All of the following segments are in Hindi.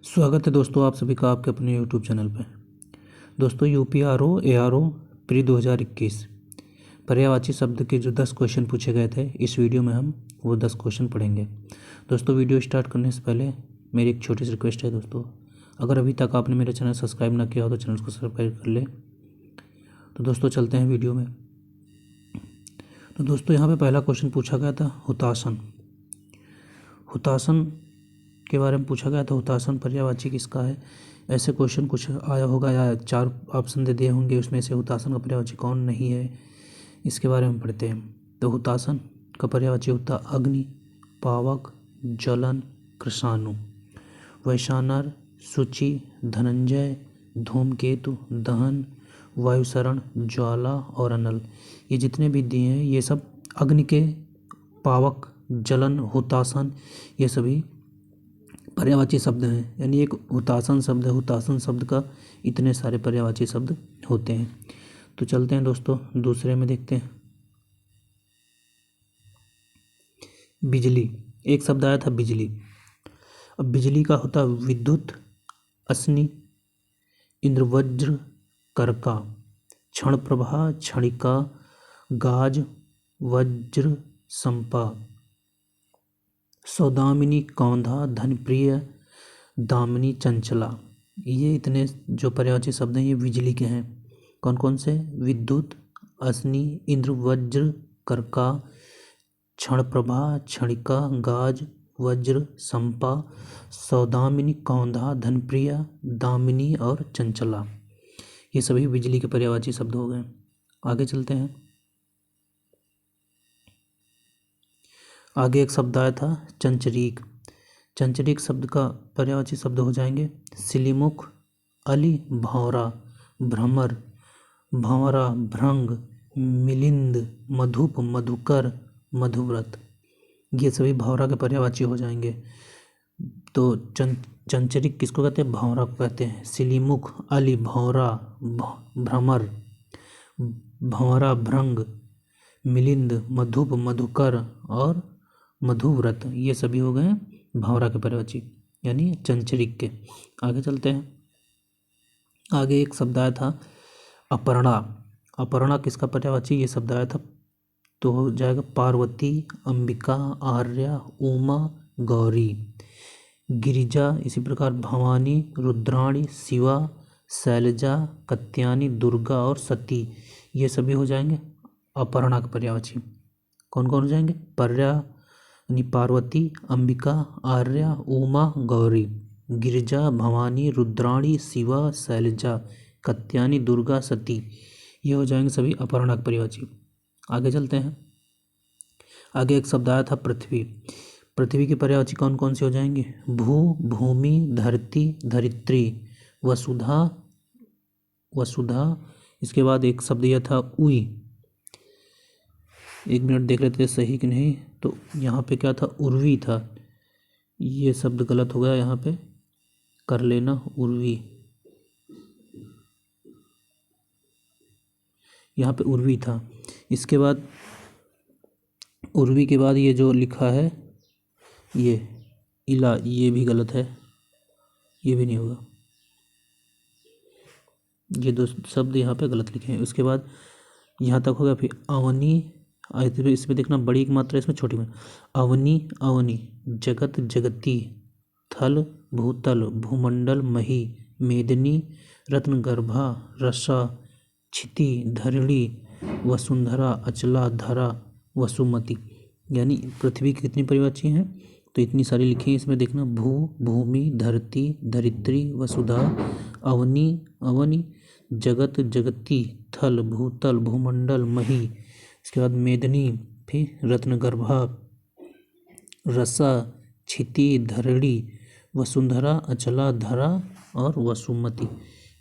स्वागत है दोस्तों आप सभी का आपके अपने यूट्यूब चैनल पे। दोस्तों यूपीआरओ एआरओ प्री 2021 पर्यायवाची शब्द के जो 10 क्वेश्चन पूछे गए थे, इस वीडियो में हम वो 10 क्वेश्चन पढ़ेंगे। दोस्तों वीडियो स्टार्ट करने से पहले मेरी एक छोटी सी रिक्वेस्ट है दोस्तों, अगर अभी तक आपने मेरा चैनल सब्सक्राइब ना किया हो तो चैनल को सब्सक्राइब कर ले। तो दोस्तों चलते हैं वीडियो में। तो दोस्तों यहाँ पे पहला क्वेश्चन पूछा गया था हुतासन। हुतासन के बारे में पूछा गया था, हुतासन पर्यायवाची किसका है। ऐसे क्वेश्चन कुछ आया होगा या 4 ऑप्शन दे दिए होंगे, उसमें से हुतासन का पर्यायवाची कौन नहीं है, इसके बारे में पढ़ते हैं। तो हुतासन का पर्यायवाची होता अग्नि, पावक, ज्वलन, कृषाणु। वैशानर, शुचि, धनंजय, धूमकेतु, दहन, वायुसरण, ज्वाला और अनल, ये जितने भी दिए हैं ये सब अग्नि के, पावक, जलन, हुतासन, ये सभी पर्यायवाची शब्द हैं। यानी एक हुतासन शब्द है, हुतासन शब्द का इतने सारे पर्यायवाची शब्द होते हैं। तो चलते हैं दोस्तों दूसरे में देखते हैं। बिजली, एक शब्द आया था बिजली। अब बिजली का होता विद्युत, अश्नि, इंद्रवज्र, कर्का, क्षण प्रभा, क्षणिका, गाज, वज्र, संपा, सौदामिनी, कौंधा, धनप्रिय, दामिनी, चंचला। ये इतने जो पर्यायवाची शब्द हैं ये बिजली के हैं। कौन कौन से? विद्युत, अश्नि, इंद्र, वज्र, कर्का, क्षण प्रभा, क्षणिका, गाज, वज्र, संपा, सौदामिनी, कौंधा, धनप्रिय, दामिनी और चंचला, ये सभी बिजली के पर्यायवाची शब्द हो गए। आगे चलते हैं। आगे एक शब्द आया था चंचरीक। चंचरीक शब्द का पर्यायवाची शब्द हो जाएंगे सिलीमुख, अली, भौरा, भ्रमर, भंवरा, भृंग, मिलिंद, मधुप, मधुकर, मधुव्रत, ये सभी भौरा के पर्यायवाची हो जाएंगे। तो चंचरीक किसको कहते हैं? भौरा को कहते हैं। सिलीमुख, अली, भौरा, भ्रमर, भंवरा, भृंग, मिलिंद, मधुप, मधुकर और मधुव्रत, ये सभी हो गए भंवरा के पर्यायवाची यानी चंचरीक के। आगे चलते हैं। आगे एक शब्द आया था अपर्णा। अपर्णा किसका पर्यायवाची? ये शब्द आया था तो हो जाएगा पार्वती, अंबिका, आर्या, उमा, गौरी, गिरिजा, इसी प्रकार भवानी, रुद्राणी, शिवा, शैलजा, कत्यानी, दुर्गा और सती, ये सभी हो जाएंगे अपर्णा के पर्यायवाची। कौन कौन हो जाएंगे? पर्या यानी पार्वती, अंबिका, आर्या, उमा, गौरी, गिरिजा, भवानी, रुद्राणी, शिवा, शैलजा, कत्यानी, दुर्गा, सती, ये हो जाएंगे सभी अपर्णा के पर्यायवाची। आगे चलते हैं। आगे एक शब्द आया था पृथ्वी। पृथ्वी की पर्यायवाची कौन कौन सी हो जाएंगे? भू, भूमि, धरती, धरित्री, वसुधा, वसुधा, इसके बाद एक शब्द यह था उई। एक मिनट देख लेते हैं सही कि नहीं। तो यहाँ पे क्या था? उर्वी था। ये शब्द गलत हो गया, यहाँ पे कर लेना उर्वी। यहाँ पे उर्वी था। इसके बाद उर्वी के बाद ये जो लिखा है ये इला, ये भी गलत है, ये भी नहीं होगा। ये दो शब्द यहाँ पे गलत लिखे हैं। उसके बाद यहाँ तक हो गया। फिर अवनी, इसमें देखना बड़ी एक मात्रा, इसमें छोटी में अवनी, अवनी, जगत, जगती, थल, भूतल, भूमंडल, मही, मेदिनी, रत्नगर्भा, रसा, क्षिति, धरणी, वसुंधरा, अचला, धरा, वसुमती, यानी पृथ्वी की कितनी पर्यायवाची हैं? तो इतनी सारी लिखी हैं। इसमें देखना भू, भूमि, धरती, धरित्री, वसुधा, अवनी, अवनी, जगत, जगती, थल, भूतल, भूमंडल, मही, इसके बाद मेदिनी, फिर रत्नगर्भा, रसा, क्षिति, धरणी, वसुंधरा, अचला, धरा और वसुमती,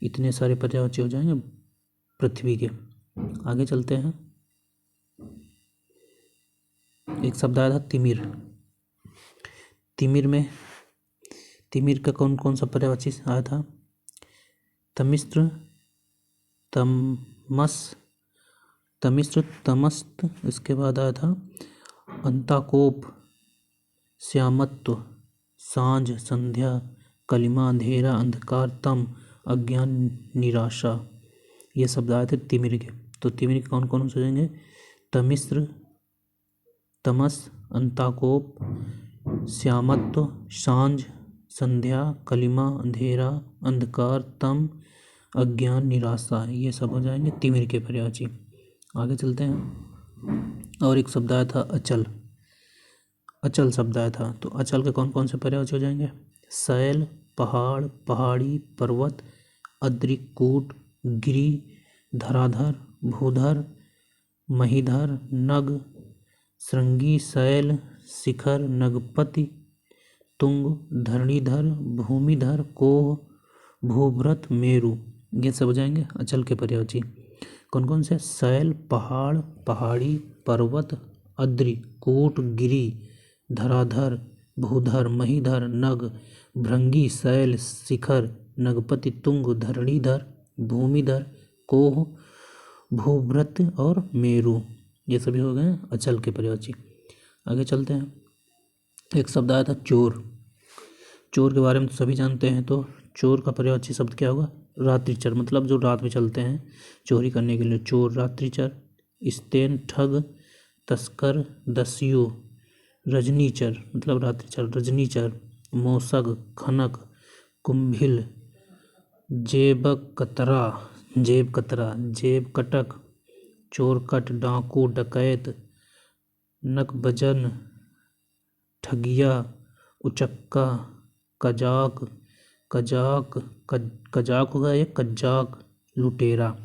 इतने सारे पर्यायवाची हो जाएंगे पृथ्वी के। आगे चलते हैं। एक शब्द आया था तिमिर। तिमिर में तिमिर का कौन कौन सा पर्यायवाची आया था? तमिस्र, तमस, तमिस्र, तमस्त, इसके बाद आया था अंताकोप, श्यामत्व, सांझ, संध्या, कलिमा अंधेरा, अंधकार, तम अज्ञान, निराशा। ये शब्द आए थे तिमिर के। तो तिमिर के कौन कौन से हो जाएंगे? तमिश्र, तमस, अंताकोप, श्यामत्व, सांझ, संध्या, कलिमा, अंधेरा, अंधकार, तम, अज्ञान, निराशा। ये सब हो जाएंगे तिमिर के पर्यायवाची। आगे चलते हैं। और एक शब्द आया था अचल। अचल शब्द आया था। तो अचल के कौन कौन से पर्यायवाची हो जाएंगे? शैल, पहाड़, पहाड़ी, पर्वत, अद्रिकूट, गिरि, धराधर, भूधर, महीधर, नग, श्रृंगी, शैल, शिखर, नगपति, तुंग, धरणीधर, भूमिधर, कोह, भूभृत, मेरु। ये सब हो जाएंगे अचल के पर्यायवाची। कौन कौन से? शैल, पहाड़, पहाड़ी, पर्वत, अद्रि, कूट, गिरि, धराधर, भूधर, महीधर, नग, भृंगी, शैल, शिखर, नगपति, तुंग, धरणीधर, भूमिधर, कोह, भूभृत और मेरु। ये सभी हो गए अचल के पर्यायवाची। आगे चलते हैं। एक शब्द आया था चोर। चोर के बारे में तो सभी जानते हैं। तो चोर का पर्यायवाची शब्द क्या होगा? रात्रिचर, मतलब जो रात में चलते हैं चोरी करने के लिए, चोर, रात्रिचर। स्तेन, ठग, तस्कर, दस्यु, रजनीचर, मतलब रात्रिचर, रजनीचर। मोसग, खनक, कुंभिल, जेबकतरा, जेबकतरा, जेबकटक, चोरकट, डाकू, डकैत, नकबजन, ठगिया, उचक्का, कजाक, कजाक, कजाक होगा ये, कजाक, लुटेरा।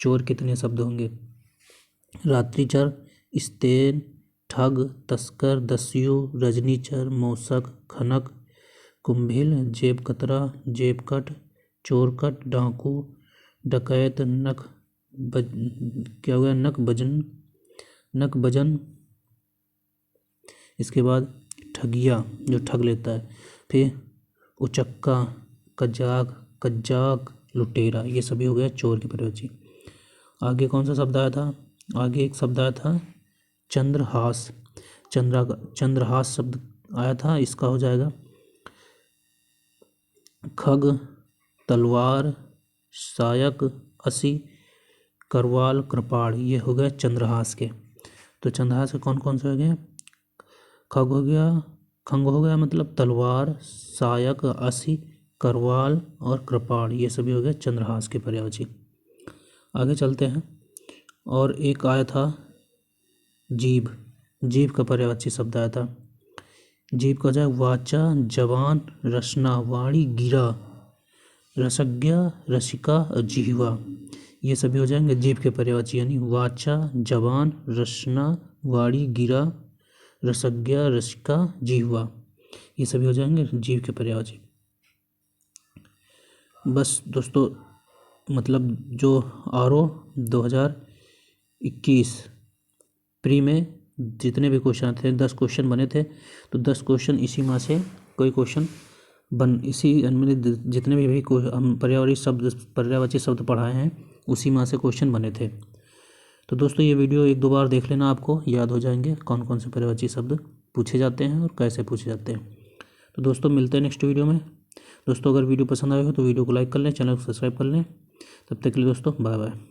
चोर कितने शब्द होंगे? रात्रिचर, स्तेन, ठग, तस्कर, दस्यु, रजनीचर, मौसक, खनक, कुंभिल, जेब कतरा, जेबकट, चोरकट, डाकू, डकैत, क्या हुआ? नकबजन। इसके बाद ठगिया, जो ठग लेता है। फिर उचक्का, कजाक, लुटेरा। ये सभी हो गया चोर के पर्यायवाची। आगे कौन सा शब्द आया था? आगे एक शब्द आया था चंद्रहास। चंद्रहास शब्द आया था। इसका हो जाएगा खग, तलवार, सायक, असी, करवाल, कृपाण। ये हो गए चंद्रहास के। तो चंद्रहास के कौन कौन से हो गए? खग हो गया मतलब तलवार, सायक, असी, करवाल और कृपाण। ये सभी हो गए चंद्रहास के पर्यायवाची। आगे चलते हैं। और एक आया था जीभ। जीभ का पर्यायवाची शब्द आया था। जीभ का हो जाए वाचा, जवान, रसना, वाणी, गिरा, रसज्ञा, रसिका और जिह्वा। ये सभी हो जाएंगे जीभ के पर्यायवाची, यानी वाचा, जवान, रसना, वाणी, गिरा, रसज्ञा, रसिका, जिह्वा। ये सभी हो जाएंगे जीभ के पर्यायवाची। बस दोस्तों, मतलब जो आरओ 2021 प्री में जितने भी क्वेश्चन थे, 10 क्वेश्चन बने थे। तो 10 क्वेश्चन इसी माह से कोई क्वेश्चन इसी मैंने जितने भी हम पर्यायवाची शब्द पढ़ाए हैं उसी माह से क्वेश्चन बने थे। तो दोस्तों ये वीडियो 1-2 बार देख लेना, आपको याद हो जाएंगे कौन कौन से पर्यायवाची शब्द पूछे जाते हैं और कैसे पूछे जाते हैं। तो दोस्तों मिलते हैं नेक्स्ट वीडियो में। दोस्तों अगर वीडियो पसंद आए हो तो वीडियो को लाइक कर लें, चैनल को सब्सक्राइब कर लें। तब तक के लिए दोस्तों बाय बाय।